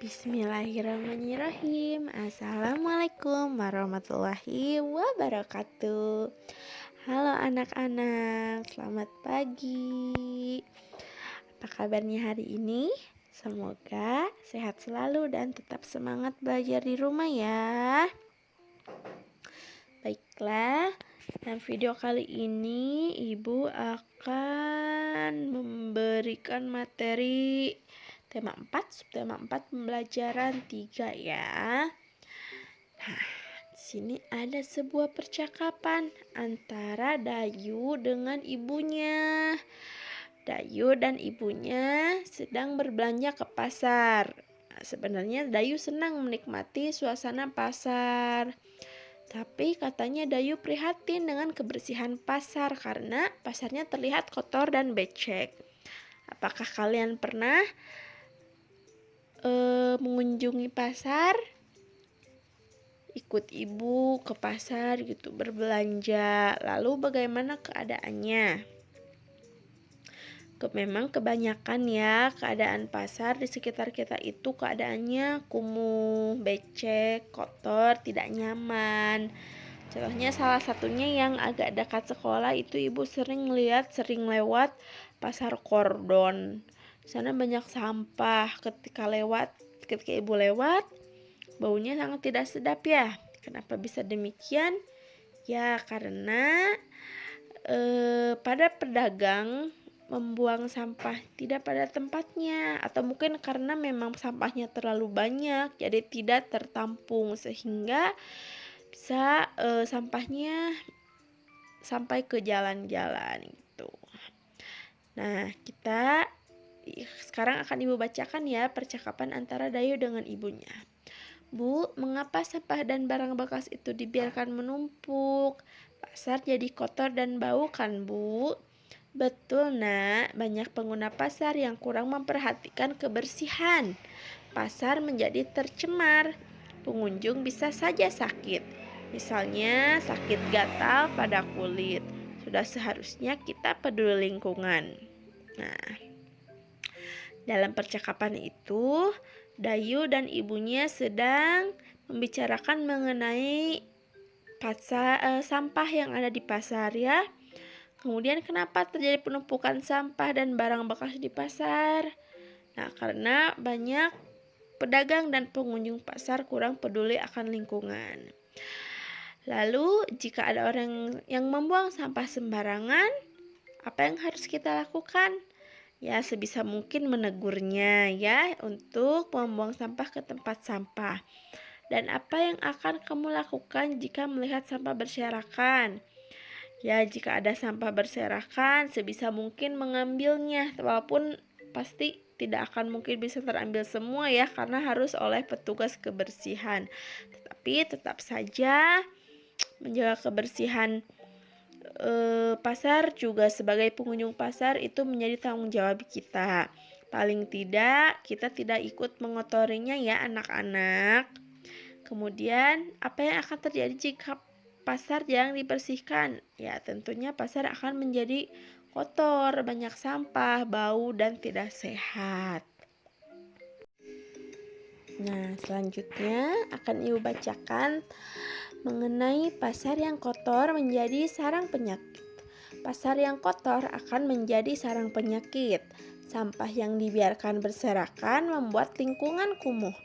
Bismillahirrahmanirrahim. Assalamualaikum warahmatullahi wabarakatuh. Halo anak-anak, selamat pagi. Apa kabarnya hari ini? Semoga sehat selalu dan tetap semangat belajar di rumah ya. Baiklah, dalam video kali ini Ibu akan memberikan materi tema 4, subtema 4 pembelajaran 3 ya. Nah, di sini ada sebuah percakapan antara Dayu dengan ibunya. Dayu dan ibunya sedang berbelanja ke pasar. Nah, sebenarnya Dayu senang menikmati suasana pasar. Tapi katanya Dayu prihatin dengan kebersihan pasar karena pasarnya terlihat kotor dan becek. Apakah kalian pernah mengunjungi pasar, ikut ibu ke pasar gitu berbelanja, lalu bagaimana keadaannya? Memang kebanyakan ya keadaan pasar di sekitar kita itu keadaannya kumuh, becek, kotor, tidak nyaman. Contohnya salah satunya yang agak dekat sekolah itu ibu sering lewat pasar Kordon. Sana banyak sampah. Ketika ibu lewat, baunya sangat tidak sedap ya. Kenapa bisa demikian? Ya karena pada pedagang membuang sampah tidak pada tempatnya, atau mungkin karena memang sampahnya terlalu banyak jadi tidak tertampung sehingga bisa sampahnya sampai ke jalan-jalan gitu. Nah, kita sekarang akan ibu bacakan ya percakapan antara Dayu dengan ibunya. Bu, mengapa sampah dan barang bekas itu dibiarkan menumpuk? Pasar jadi kotor dan bau kan, Bu? Betul, Nak. Banyak pengguna pasar yang kurang memperhatikan kebersihan. Pasar menjadi tercemar. Pengunjung bisa saja sakit. Misalnya sakit gatal pada kulit. Sudah seharusnya kita peduli lingkungan. Nah, dalam percakapan itu, Dayu dan ibunya sedang membicarakan mengenai sampah yang ada di pasar ya. Kemudian kenapa terjadi penumpukan sampah dan barang bekas di pasar? Nah, karena banyak pedagang dan pengunjung pasar kurang peduli akan lingkungan. Lalu, jika ada orang yang membuang sampah sembarangan, apa yang harus kita lakukan? Ya, sebisa mungkin menegurnya ya untuk membuang sampah ke tempat sampah. Dan apa yang akan kamu lakukan jika melihat sampah berserakan? Ya, jika ada sampah berserakan, sebisa mungkin mengambilnya, walaupun pasti tidak akan mungkin bisa terambil semua ya, karena harus oleh petugas kebersihan. Tetapi tetap saja menjaga kebersihan pasar juga sebagai pengunjung pasar itu menjadi tanggung jawab kita. Paling tidak kita tidak ikut mengotorinya ya anak-anak. Kemudian apa yang akan terjadi jika pasar jarang dibersihkan? Ya tentunya pasar akan menjadi kotor, banyak sampah, bau dan tidak sehat. Nah, selanjutnya akan ibu bacakan mengenai pasar yang kotor menjadi sarang penyakit. Pasar yang kotor akan menjadi sarang penyakit. Sampah yang dibiarkan berserakan membuat lingkungan kumuh.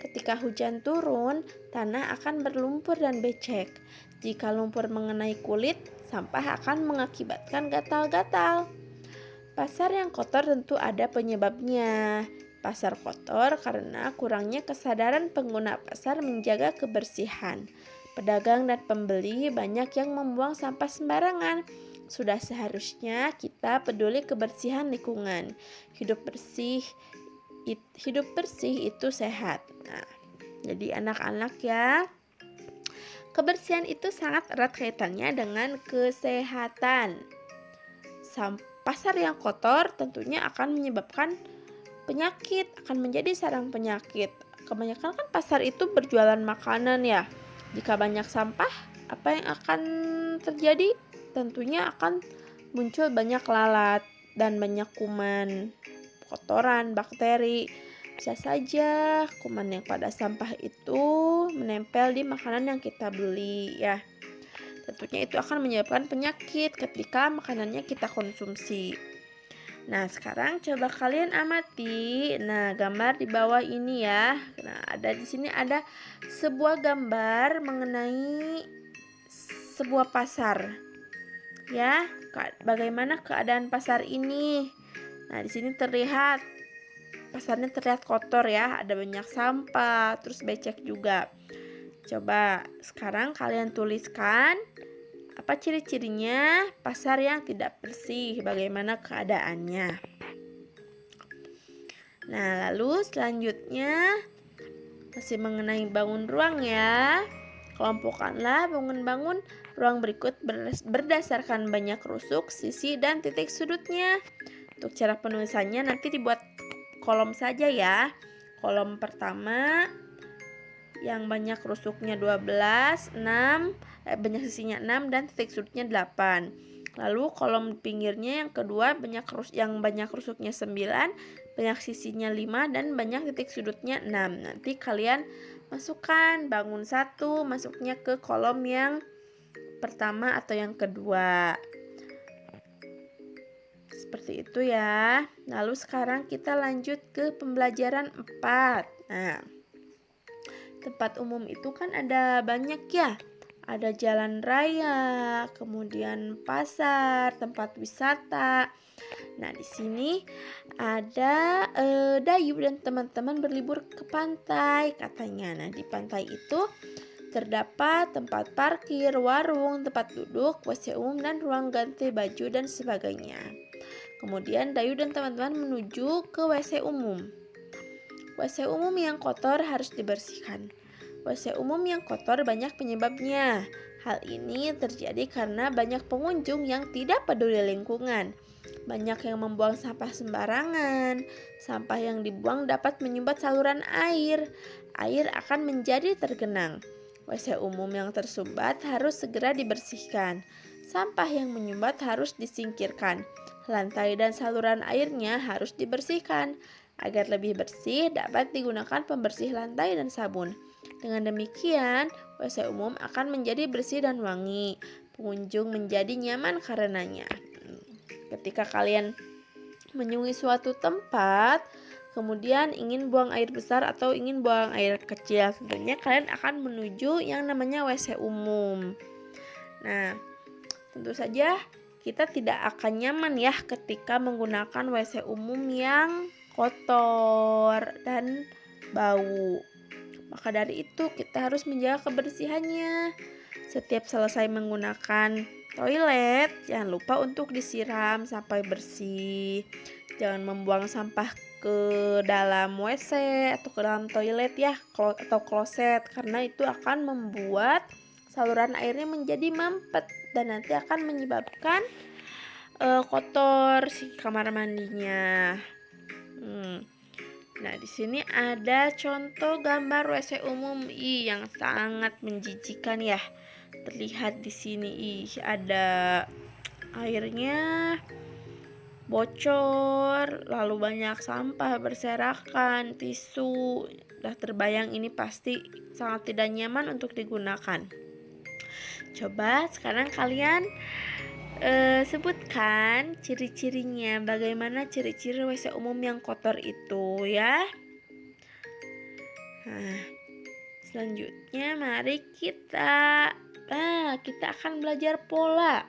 Ketika hujan turun, tanah akan berlumpur dan becek. Jika lumpur mengenai kulit, sampah akan mengakibatkan gatal-gatal. Pasar yang kotor tentu ada penyebabnya. Pasar kotor karena kurangnya kesadaran pengguna pasar menjaga kebersihan. Pedagang dan pembeli banyak yang membuang sampah sembarangan. Sudah seharusnya kita peduli kebersihan lingkungan. Hidup bersih itu sehat. Nah, jadi anak-anak ya, kebersihan itu sangat erat kaitannya dengan kesehatan. Pasar yang kotor tentunya akan menyebabkan penyakit, akan menjadi sarang penyakit. Kebanyakan kan pasar itu berjualan makanan ya. Jika banyak sampah, apa yang akan terjadi? Tentunya akan muncul banyak lalat dan banyak kuman, kotoran, bakteri. Bisa saja kuman yang pada sampah itu menempel di makanan yang kita beli ya. Tentunya itu akan menyebabkan penyakit ketika makanannya kita konsumsi. Nah, sekarang coba kalian amati. Nah, gambar di bawah ini ya. Nah, di sini ada sebuah gambar mengenai sebuah pasar. Ya, bagaimana keadaan pasar ini? Nah, di sini terlihat pasarnya terlihat kotor ya, ada banyak sampah, terus becek juga. Coba sekarang kalian tuliskan apa ciri-cirinya pasar yang tidak bersih, bagaimana keadaannya. Nah, lalu selanjutnya masih mengenai bangun ruang ya. Kelompokkanlah bangun-bangun ruang berikut berdasarkan banyak rusuk, sisi, dan titik sudutnya. Untuk cara penulisannya nanti dibuat kolom saja ya. Kolom pertama yang banyak rusuknya 12, 6, banyak sisinya 6 dan titik sudutnya 8. Lalu kolom pinggirnya yang kedua yang banyak rusuknya 9, banyak sisinya 5 dan banyak titik sudutnya 6. Nanti kalian masukkan bangun 1 masuknya ke kolom yang pertama atau yang kedua. Seperti itu ya. Lalu sekarang kita lanjut ke pembelajaran 4. Nah, tempat umum itu kan ada banyak ya. Ada jalan raya, kemudian pasar, tempat wisata. Nah, di sini ada Dayu dan teman-teman berlibur ke pantai katanya. Nah, di pantai itu terdapat tempat parkir, warung, tempat duduk, WC umum, dan ruang ganti baju dan sebagainya. Kemudian Dayu dan teman-teman menuju ke WC umum. WC umum yang kotor harus dibersihkan. WC umum yang kotor banyak penyebabnya. Hal ini terjadi karena banyak pengunjung yang tidak peduli lingkungan. Banyak yang membuang sampah sembarangan. Sampah yang dibuang dapat menyumbat saluran air. Air akan menjadi tergenang. WC umum yang tersumbat harus segera dibersihkan. Sampah yang menyumbat harus disingkirkan. Lantai dan saluran airnya harus dibersihkan. Agar lebih bersih, dapat digunakan pembersih lantai dan sabun. Dengan demikian, WC umum akan menjadi bersih dan wangi. Pengunjung menjadi nyaman karenanya. Ketika kalian menyungi suatu tempat, kemudian ingin buang air besar atau ingin buang air kecil, tentunya kalian akan menuju yang namanya WC umum. Nah, tentu saja kita tidak akan nyaman ya ketika menggunakan WC umum yang kotor dan bau. Maka dari itu kita harus menjaga kebersihannya. Setiap selesai menggunakan toilet, jangan lupa untuk disiram sampai bersih. Jangan membuang sampah ke dalam WC atau ke dalam toilet ya, atau kloset, karena itu akan membuat saluran airnya menjadi mampet dan nanti akan menyebabkan kotor si kamar mandinya. Nah, di sini ada contoh gambar WC umum yang sangat menjijikan ya. Terlihat di sini ada airnya bocor, lalu banyak sampah berserakan, tisu. Udah terbayang ini pasti sangat tidak nyaman untuk digunakan. Coba sekarang kalian sebutkan ciri-cirinya, bagaimana ciri-ciri WC umum yang kotor itu ya. Nah, selanjutnya mari kita akan belajar pola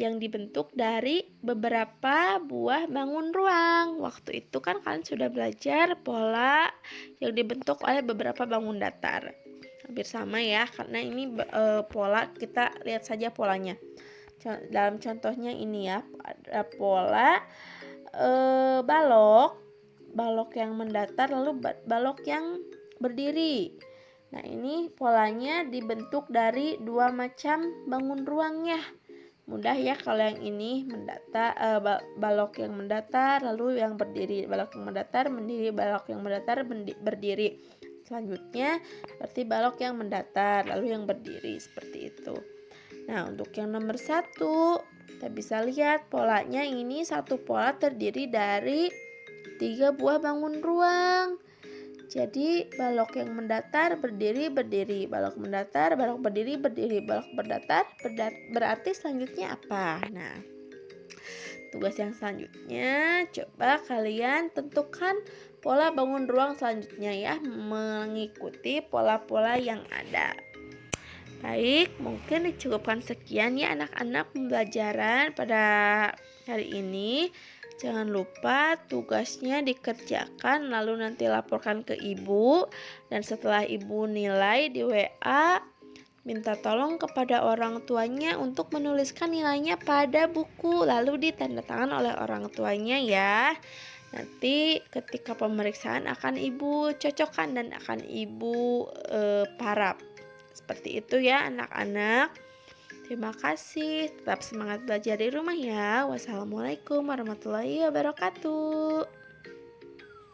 yang dibentuk dari beberapa buah bangun ruang. Waktu itu kan kalian sudah belajar pola yang dibentuk oleh beberapa bangun datar. Hampir sama ya, karena ini pola, kita lihat saja polanya. Dalam contohnya ini ya, ada pola balok yang mendatar lalu balok yang berdiri. Nah, ini polanya dibentuk dari dua macam bangun ruangnya. Mudah ya kalau yang ini mendatar, balok yang mendatar lalu yang berdiri, balok yang mendatar mendiri, balok yang mendatar berdiri. Selanjutnya seperti balok yang mendatar lalu yang berdiri, seperti itu. Nah, untuk yang nomor 1 kita bisa lihat polanya ini satu pola terdiri dari 3 buah bangun ruang. Jadi balok yang mendatar berdiri, balok mendatar, balok berdiri, balok berdatar, berarti selanjutnya apa? Nah, tugas yang selanjutnya coba kalian tentukan pola bangun ruang selanjutnya ya, mengikuti pola-pola yang ada. Baik, mungkin dicukupkan sekian ya anak-anak pembelajaran pada hari ini. Jangan lupa tugasnya dikerjakan lalu nanti laporkan ke ibu. Dan setelah ibu nilai di WA, minta tolong kepada orang tuanya untuk menuliskan nilainya pada buku lalu ditandatangan oleh orang tuanya ya. Nanti ketika pemeriksaan akan ibu cocokkan dan akan ibu parap. Seperti itu ya anak-anak. Terima kasih. Tetap semangat belajar di rumah ya. Wassalamualaikum warahmatullahi wabarakatuh.